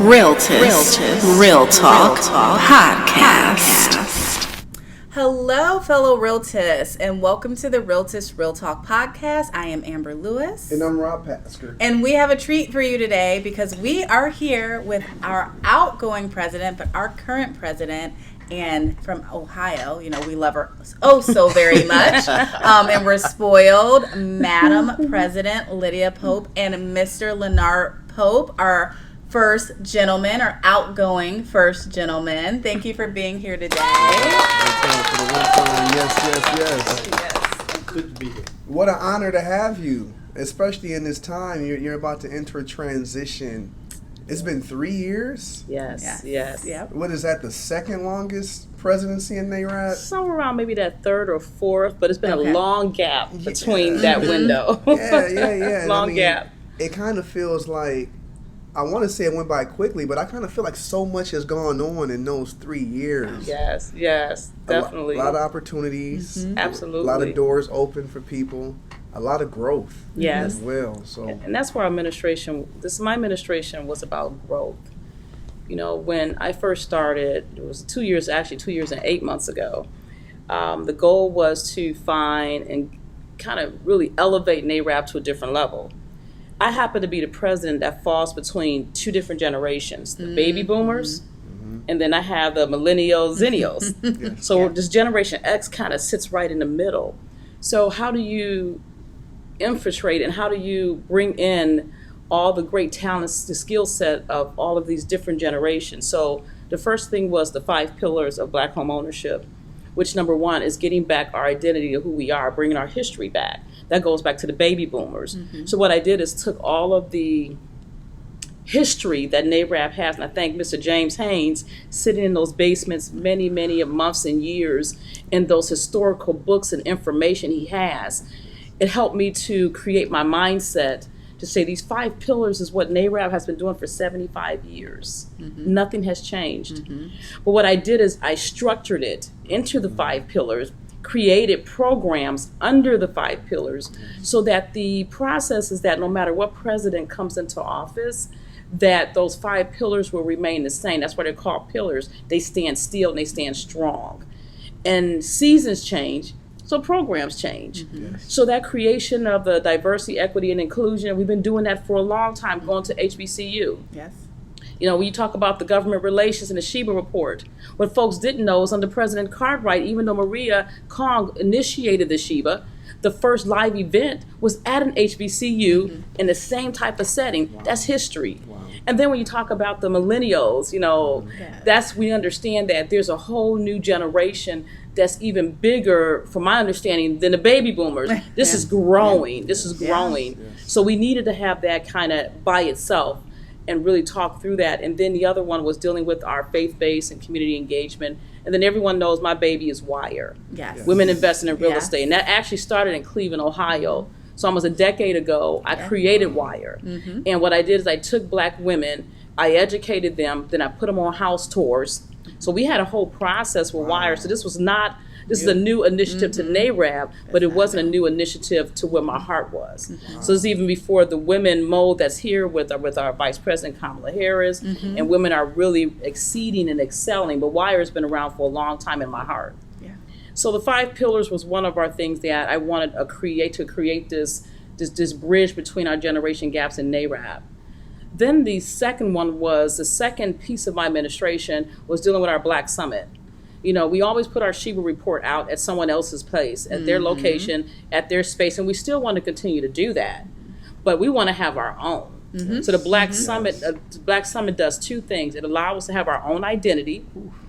Realtist Real Talk Podcast. Hello, fellow Realtists, and welcome to the Realtist Real Talk Podcast. I am Amber Lewis. And I'm Rob Pasker. And we have a treat for you today because we are here with our outgoing president, but our current president, and from Ohio. You know, we love her so very much. And we're spoiled. Madam President Lydia Pope and Mr. LeNard Pope, our First Gentleman, or outgoing First Gentleman. Thank you for being here today. Yes. Good to be here. What an honor to have you, especially in this time. You're about to enter a transition. It's been 3 years? Yes. Yep. What is that, the second longest presidency in NARAD? Somewhere around maybe that third or fourth, but it's been Okay. a long gap between that window. Yeah. Long gap. It kind of feels like, I want to say it went by quickly, but I kind of feel like so much has gone on in those 3 years. Yes, definitely. A lot of opportunities. Absolutely. A lot of doors open for people. A lot of growth Yes. as well. So And that's where my administration was about growth. You know, when I first started, it was 2 years and 8 months ago. The goal was to find and kind of really elevate NARAB to a different level. I happen to be the president that falls between two different generations, the baby boomers, and then I have the millennials, zennials. So this Generation X kind of sits right in the middle. So how do you infiltrate and how do you bring in all the great talents, the skill set of all of these different generations? So the first thing was the 5 pillars of Black home ownership, which number one is getting back our identity of who we are, bringing our history back. That goes back to the baby boomers. So what I did is took all of the history that NARAB has, and I thank Mr. James Haynes sitting in those basements many months and years in those historical books and information he has. It helped me to create my mindset to say these 5 pillars is what NARAB has been doing for 75 years. Nothing has changed. But what I did is I structured it into the 5 pillars, created programs under the 5 pillars, so that the process is that no matter what president comes into office, that those 5 pillars will remain the same. That's why they're called pillars. They stand still and they stand strong. And seasons change, so programs change. So that creation of the diversity, equity, and inclusion, we've been doing that for a long time, going to HBCU. Yes. You know, when you talk about the government relations and the Sheba report, what folks didn't know is under President Cartwright, even though Maria Kong initiated the Sheba, the first live event was at an HBCU in the same type of setting. That's history. And then when you talk about the millennials, you know, we understand that there's a whole new generation that's even bigger, from my understanding, than the baby boomers. This is growing. This is growing. So we needed to have that kind of by itself and really talk through that. And then the other one was dealing with our faith-based and community engagement. And then everyone knows my baby is WIRE. Yes. Women Investing in Real Estate. And that actually started in Cleveland, Ohio. So almost a decade ago, I created WIRE. And what I did is I took Black women, I educated them, then I put them on house tours. So we had a whole process with WIRE. So this is a new initiative to NARAB, but it wasn't a new initiative to where my heart was. So it's even before the women mold that's here with our Vice President Kamala Harris, and women are really exceeding and excelling, but WIRE has been around for a long time in my heart. So the 5 pillars was one of our things that I wanted to create this bridge between our generation gaps in NARAB. Then the second one was, the second piece of my administration was dealing with our Black Summit. You know, we always put our Sheba report out at someone else's place, at their location, at their space, and we still want to continue to do that. But we want to have our own. So the Black Summit does 2 things. It allows us to have our own identity.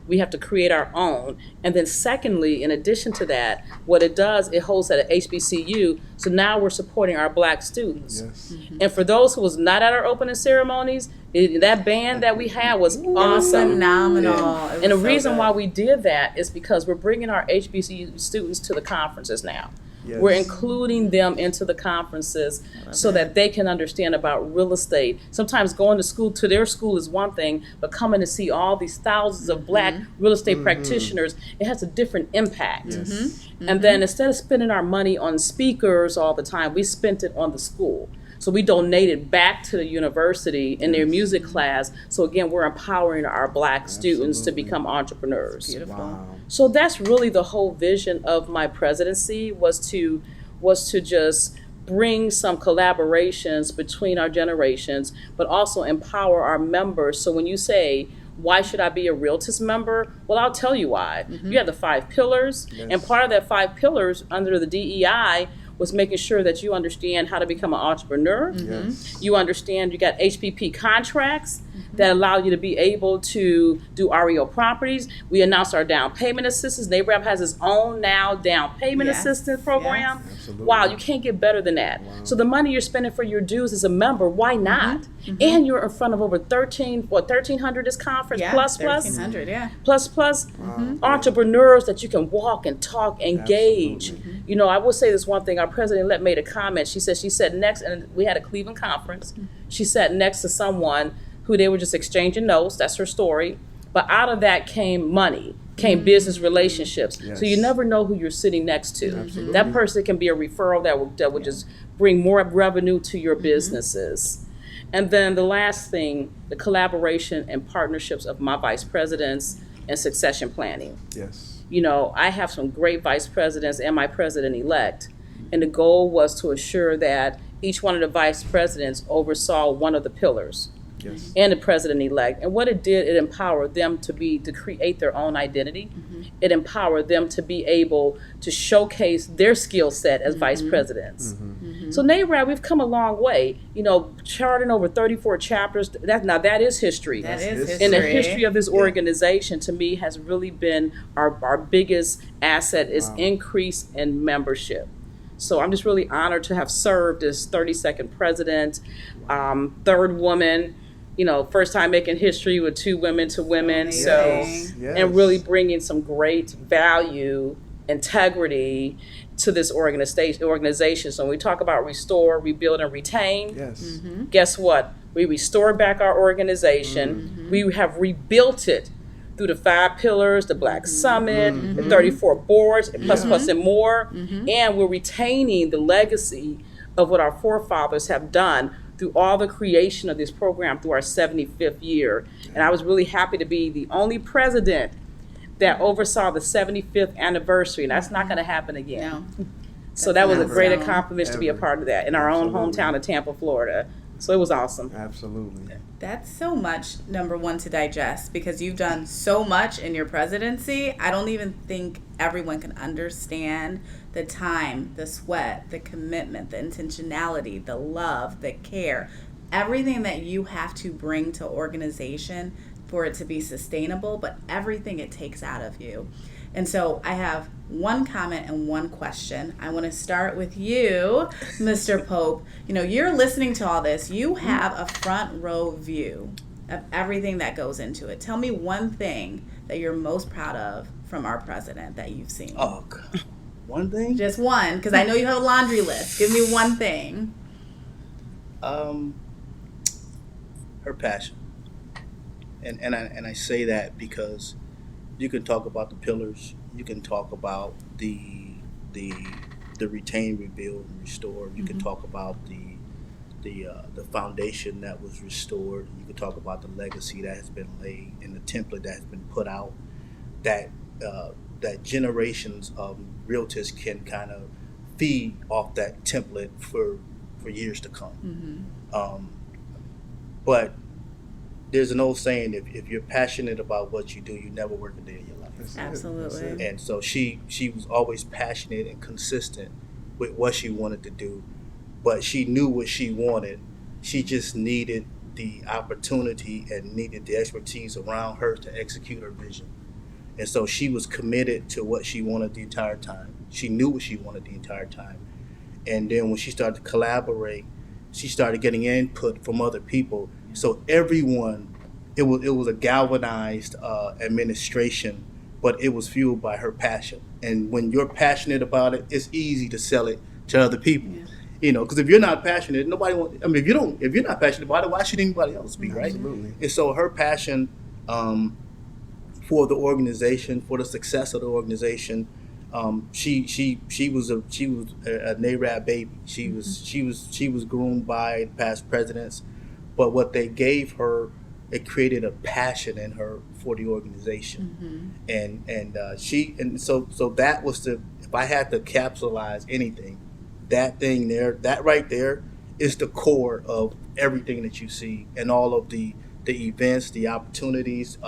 We have to create our own. And then secondly, in addition to that, what it does, it holds at an HBCU. So now we're supporting our Black students. And for those who was not at our opening ceremonies, that band that we had was awesome. Phenomenal. And the reason why we did that is because we're bringing our HBCU students to the conferences now. We're including them into the conferences so that they can understand about real estate. Sometimes going to their school is one thing, but coming to see all these thousands of Black real estate practitioners, it has a different impact. And then instead of spending our money on speakers all the time, we spent it on the school. So we donated back to the university in their music class. So again, we're empowering our Black students to become entrepreneurs. Beautiful. Wow. So that's really the whole vision of my presidency, was to just bring some collaborations between our generations, but also empower our members. So when you say, why should I be a Realtist member? Well, I'll tell you why. You have the 5 pillars, and part of that 5 pillars under the DEI was making sure that you understand how to become an entrepreneur. Yes. You understand you got HPP contracts that allow you to be able to do REO properties. We announced our down payment assistance. NAREP has its own now down payment assistance program. Yes. Absolutely. Wow, you can't get better than that. Wow. So the money you're spending for your dues as a member, why not? And you're in front of over 1,300 this conference, Yeah, plus. 1,300, yeah. Plus entrepreneurs that you can walk and talk, engage. Absolutely. You know, I will say this one thing. Our president-elect made a comment. She said next, and we had a Cleveland conference. She sat next to someone who they were just exchanging notes. That's her story. But out of that came money, came business relationships. Yes. So you never know who you're sitting next to. Absolutely. That person can be a referral that will just bring more revenue to your businesses. And then the last thing, the collaboration and partnerships of my vice presidents and succession planning. Yes. You know, I have some great vice presidents and my president-elect. And the goal was to assure that each one of the vice presidents oversaw one of the pillars. Yes. And the president-elect. And what it did, it empowered them to create their own identity. It empowered them to be able to showcase their skill set as vice presidents. So NAREP, we've come a long way. You know, charting over 34 chapters, that is history. That is history. And the history of this organization, to me, has really been our biggest asset is increase in membership. So I'm just really honored to have served as 32nd president, 3rd woman, you know, first time making history with 2 women to women. Amazing. So, Yes. and really bringing some great value, integrity to this organization. So when we talk about restore, rebuild, and retain, Yes. guess what? We restored back our organization. We have rebuilt it through the 5 pillars, the Black Summit, the 34 boards, plus and more. And we're retaining the legacy of what our forefathers have done through all the creation of this program through our 75th year. And I was really happy to be the only president that oversaw the 75th anniversary. And that's not going to happen again. No. So that was a That's great awesome. accomplishment to be a part of that in our own Absolutely. hometown of Tampa, Florida. So it was awesome. Absolutely. That's so much, number one, to digest, because you've done so much in your presidency. I don't even think everyone can understand the time, the sweat, the commitment, the intentionality, the love, the care, everything that you have to bring to organization for it to be sustainable, but everything it takes out of you. And so I have one comment and one question. I want to start with you, Mr. Pope. You know, you're listening to all this. You have a front row view of everything that goes into it. Tell me one thing that you're most proud of from our president that you've seen. Oh, God. One thing? Just one, because I know you have a laundry list. Give me one thing. Her passion. And I say that because you can talk about the pillars, you can talk about the retain, rebuild, and restore. You can talk about the foundation that was restored. You can talk about the legacy that has been laid and the template that has been put out. That generations of realtors can kind of feed off that template for years to come. But there's an old saying: if you're passionate about what you do, you never work a day in your life. That's it. Absolutely. That's it. And so she was always passionate and consistent with what she wanted to do, but she knew what she wanted. She just needed the opportunity and needed the expertise around her to execute her vision. And so she was committed to what she wanted the entire time. She knew what she wanted the entire time. And then when she started to collaborate, she started getting input from other people. So everyone, it was a galvanized administration, but it was fueled by her passion. And when you're passionate about it, it's easy to sell it to other people. Yeah. You know, because if you're not passionate, nobody wants. I mean, if you're not passionate about it, why should anybody else be, right? Absolutely. And so her passion for the organization, for the success of the organization, She was a NARAB baby. She was groomed by past presidents, but what they gave her, it created a passion in her for the organization, and so that was if I had to capsulize anything, that thing there, that right there, is the core of everything that you see, and all of the events, the opportunities,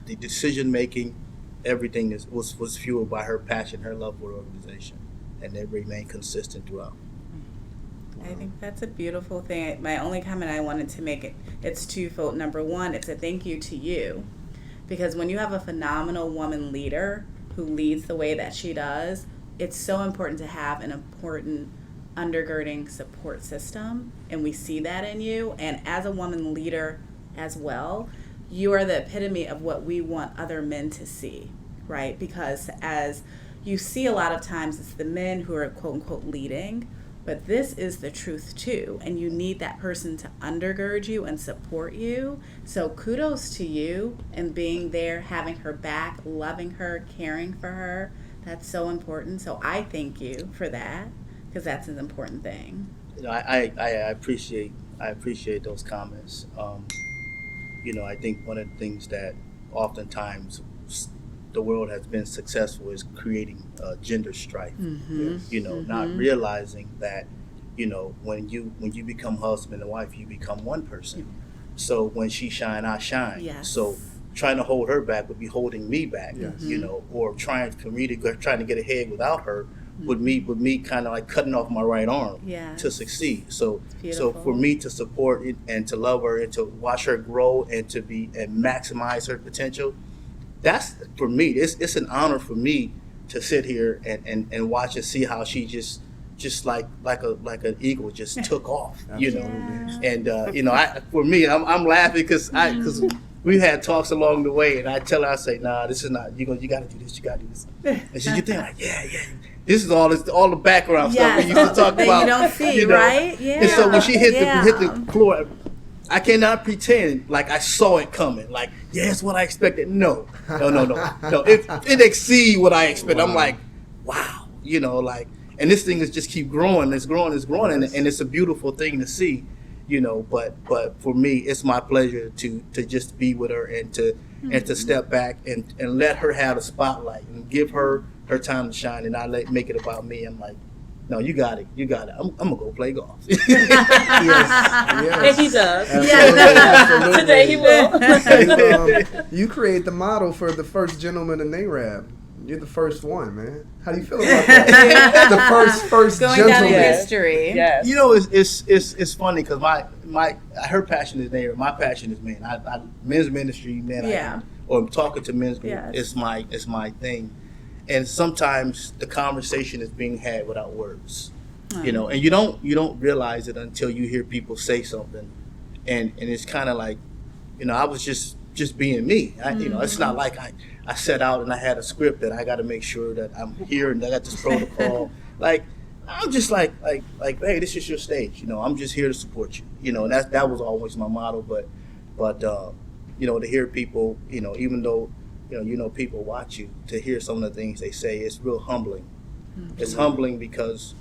the decision making. Everything was fueled by her passion, her love for the organization, and it remained consistent throughout. I think that's a beautiful thing. My only comment I wanted to make, it's twofold. Number one, it's a thank you to you, because when you have a phenomenal woman leader who leads the way that she does, it's so important to have an important undergirding support system, and we see that in you. And as a woman leader as well, you are the epitome of what we want other men to see, right? Because as you see, a lot of times it's the men who are quote unquote leading, but this is the truth too, and you need that person to undergird you and support you. So kudos to you and being there, having her back, loving her, caring for her. That's so important. So I thank you for that, because that's an important thing. I appreciate those comments. I think one of the things that oftentimes the world has been successful is creating gender strife. Not realizing that, when you become husband and wife, you become one person. So when she shine, I shine. Yes. So trying to hold her back would be holding me back. Or trying to get ahead without her would me kind of like cutting off my right arm to succeed. So for me to support it and to love her and to watch her grow and to maximize her potential, that's for me. It's an honor for me to sit here and watch and see how she just like an eagle just took off. And for me, I'm laughing because we've had talks along the way, and I tell her, I say, nah, this is not, you got to do this, you got to do this. And she you think like, yeah. This is all the background stuff we used to talk that about. You don't see, right? Yeah. And so when she hit the floor, I cannot pretend like I saw it coming. Like, it's what I expected. No. It exceeds what I expected. Wow. I'm like, wow. And this thing is just keep growing. It's growing, and it's a beautiful thing to see. But for me, it's my pleasure to just be with her and to step back and let her have the spotlight and give her time to shine, and not make it about me. I'm like, no, you got it. I'm gonna go play golf. Yes. And he does. Absolutely. Today he will. You create the model for the First Gentleman LeNard. You're the first one, man. How do you feel about that? The first going gentleman. down in history. Yes. It's funny because my her passion is there. My passion is men. I men's ministry, man. Or talking to men's group. It's my thing. And sometimes the conversation is being had without words. And you don't realize it until you hear people say something, and it's kind of like, I was just being me. It's not like I set out and I had a script that I got to make sure that I'm here and I got this protocol. Like, I'm just like, hey, this is your stage. I'm just here to support you. And that was always my motto. But to hear people, even though, people watch you, to hear some of the things they say, it's real humbling. Mm-hmm. It's humbling because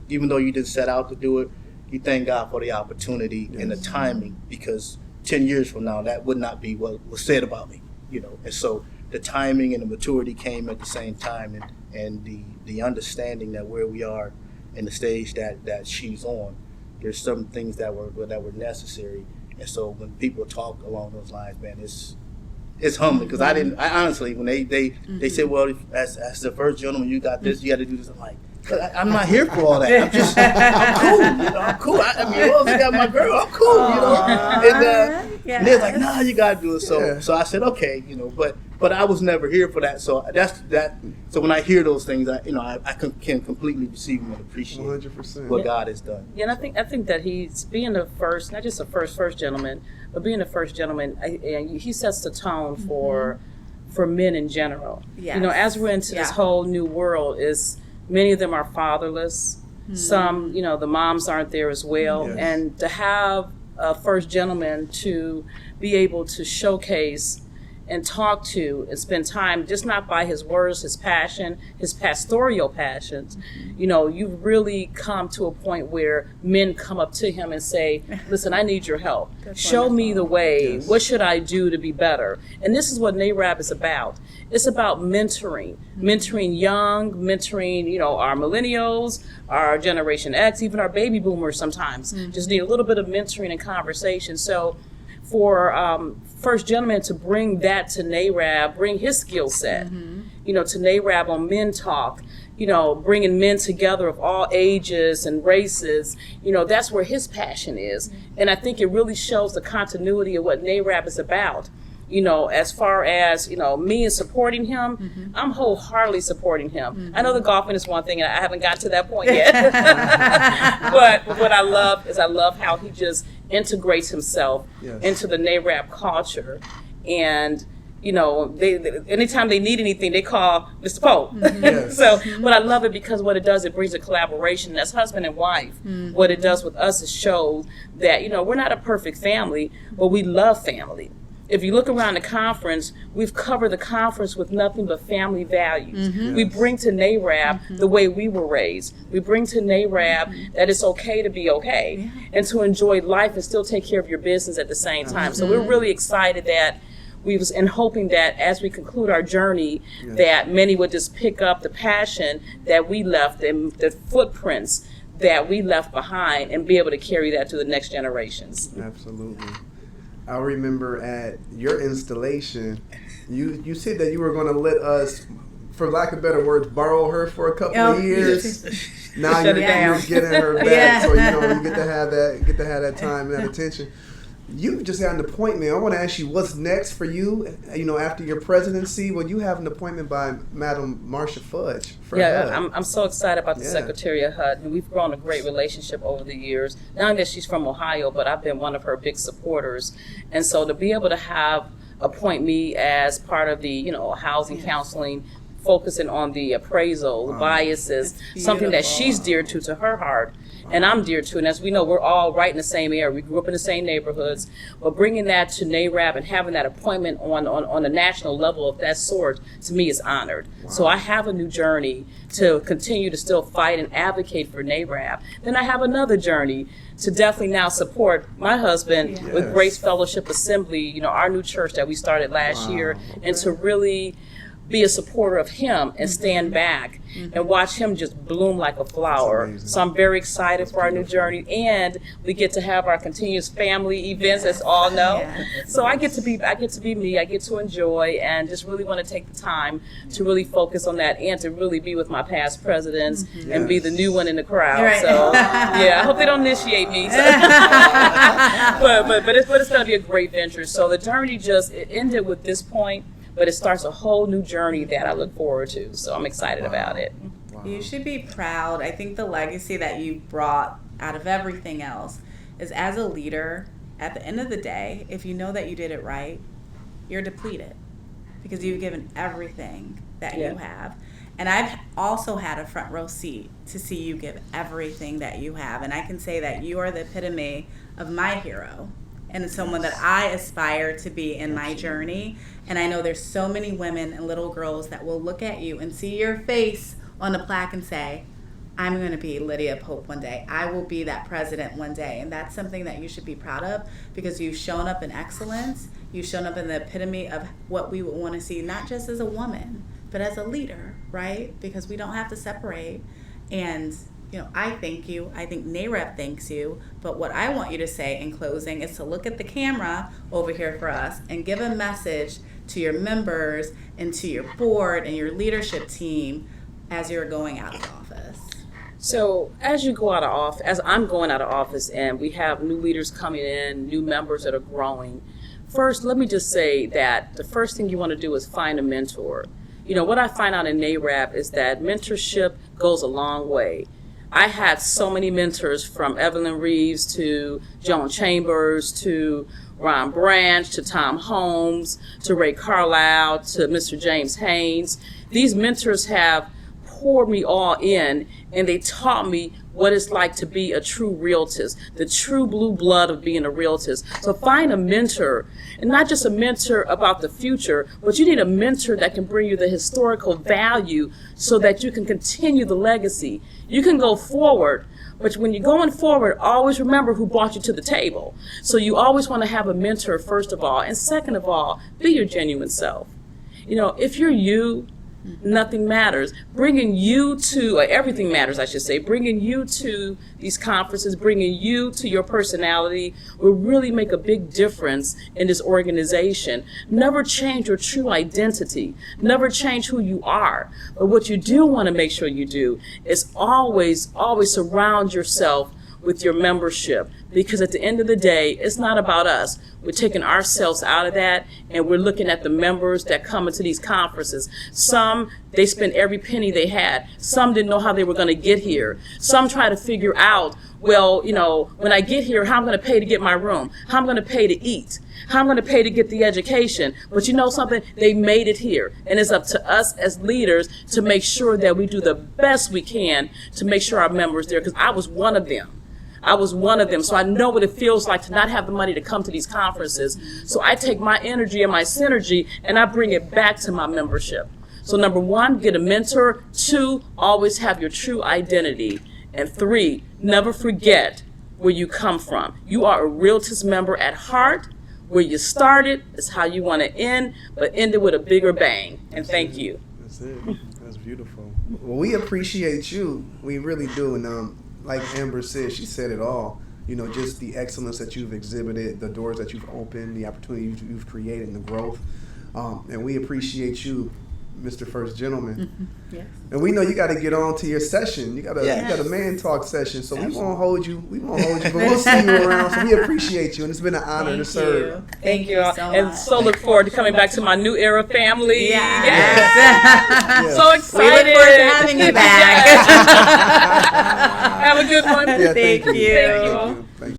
even though you didn't set out to do it, you thank God for the opportunity and the timing, because 10 years from now, that would not be what was said about me, And so the timing and the maturity came at the same time, and the understanding that where we are in the stage that she's on, there's some things that were necessary. And so when people talk along those lines, man, it's humbling, because I honestly, when they said, well, as the first gentleman, you got this, you got to do this. I'm like, I'm not here for all that. I'm cool. I mean, I got my girl. I'm cool, And they're like, nah, you got to do it. So I said, okay, but I was never here for that. So that's that. So when I hear those things, I can completely receive and appreciate 100% what God has done. Yeah, and I think that he's being the first, not just the first gentleman, but being the first gentleman, he sets the tone for men in general. Yes. As we're into this whole new world, many of them are fatherless. Mm-hmm. Some, the moms aren't there as well. Yes. And to have a first gentleman to be able to showcase and talk to and spend time, just not by his words, his passion, his pastoral passions, you know, you've really come to a point where men come up to him and say, listen, I need your help. Show me the way. Yes. What should I do to be better? And this is what NARAB is about. It's about mentoring young, mentoring, you know, our millennials, our Generation X, even our baby boomers sometimes just need a little bit of mentoring and conversation. So for First Gentleman to bring that to NARAB, bring his skill set, you know, to NARAB on Men Talk, you know, bringing men together of all ages and races, you know, that's where his passion is. And I think it really shows the continuity of what NARAB is about. You know, as far as, you know, me and supporting him, I'm wholeheartedly supporting him. I know the golfing is one thing, and I haven't gotten to that point yet. But what I love is how he just integrates himself into the NARAB culture. And, you know, they anytime they need anything, they call Mr. Pope. So, but I love it because what it does, it brings a collaboration as husband and wife. What it does with us is show that, you know, we're not a perfect family, but we love family. If you look around the conference, we've covered the conference with nothing but family values. We bring to NARAB the way we were raised. We bring to NARAB that it's okay to be okay and to enjoy life and still take care of your business at the same time. So we're really excited that and hoping that as we conclude our journey, that many would just pick up the passion that we left and the footprints that we left behind and be able to carry that to the next generations. Absolutely. I remember at your installation, you said that you were going to let us, for lack of better words, borrow her for a couple of years. Now you're getting her back, so you know you get to have that time and that attention. You just had an appointment. I want to ask you, what's next for you? You know, after your presidency, well, you have an appointment by Madam Marcia Fudge. I'm so excited about the Secretary of HUD, and we've grown a great relationship over the years. Not only that she's from Ohio, but I've been one of her big supporters, and so to be able to appoint me as part of the, you know, housing counseling, focusing on the appraisal, the biases, something that she's dear to her heart. And I'm dear to, and as we know, we're all right in the same area. We grew up in the same neighborhoods, but bringing that to NARAB and having that appointment on a national level of that sort, to me, is honored. So I have a new journey to continue to still fight and advocate for NARAB. Then I have another journey to definitely now support my husband with Grace Fellowship Assembly, you know, our new church that we started last year, and to really be a supporter of him and stand back and watch him just bloom like a flower. So I'm very excited for our new journey, and we get to have our continuous family events, as all know. So I get to be me. I get to enjoy and just really want to take the time to really focus on that and to really be with my past presidents and be the new one in the crowd. So I hope they don't initiate me. So. but it's going to be a great venture. So the journey it ended with this point. But it starts a whole new journey that I look forward to. So I'm excited about it. You should be proud. I think the legacy that you brought out of everything else is, as a leader, at the end of the day, if you know that you did it right, you're depleted because you've given everything that you have. And I've also had a front row seat to see you give everything that you have. And I can say that you are the epitome of my hero. And it's someone that I aspire to be in my journey. And I know there's so many women and little girls that will look at you and see your face on the plaque and say, I'm going to be Lydia Pope one day. I will be that president one day. And that's something that you should be proud of, because you've shown up in excellence. You've shown up in the epitome of what we would want to see, not just as a woman, but as a leader, right? Because we don't have to separate. And you know, I thank you. I think NARAB thanks you. But what I want you to say in closing is to look at the camera over here for us and give a message to your members and to your board and your leadership team as you're going out of office. So as you go out of office, as I'm going out of office, and we have new leaders coming in, new members that are growing, first, let me just say that the first thing you want to do is find a mentor. You know, what I find out in NARAB is that mentorship goes a long way. I had so many mentors, from Evelyn Reeves to Joan Chambers to Ron Branch to Tom Holmes to Ray Carlisle to Mr. James Haynes. These mentors have poured me all in, and they taught me what it's like to be a true realtist, the true blue blood of being a realtist. So find a mentor, and not just a mentor about the future, but you need a mentor that can bring you the historical value so that you can continue the legacy. You can go forward, but when you're going forward, always remember who brought you to the table. So you always want to have a mentor, first of all. And second of all, be your genuine self. You know, if you're you, nothing matters. Bringing you to, or everything matters, I should say, bringing you to these conferences, bringing you to your personality will really make a big difference in this organization. Never change your true identity. Never change who you are. But what you do want to make sure you do is always surround yourself with your membership, because at the end of the day, it's not about us. We're taking ourselves out of that, and we're looking at the members that come into these conferences. Some, they spent every penny they had. Some didn't know how they were going to get here. Some try to figure out, well, you know, when I get here, how I'm going to pay to get my room, how I'm going to pay to eat, how I'm going to pay to get the education. But you know something? They made it here. And it's up to us as leaders to make sure that we do the best we can to make sure our members are there, because I was one of them. So I know what it feels like to not have the money to come to these conferences. So I take my energy and my synergy and I bring it back to my membership. So number 1, get a mentor. 2, always have your true identity. And 3, never forget where you come from. You are a Realtist member at heart. Where you started is how you want to end, but end it with a bigger bang. And thank you. That's it. That's beautiful. Well, we appreciate you. We really do. And like Amber said, she said it all. You know, just the excellence that you've exhibited, the doors that you've opened, the opportunities you've created, and the growth. And we appreciate you, Mr. First Gentleman. Yes. And we know you got to get on to your session. You got a man talk session. So we won't hold you. But we'll see you around. So we appreciate you, and it's been an honor to serve. Thank you. So and much. so look forward to coming back to my new era family. Yes. Yes. So excited. We look forward to having you back. Have a good one. Yeah, Thank you. Thank you all. Thank you.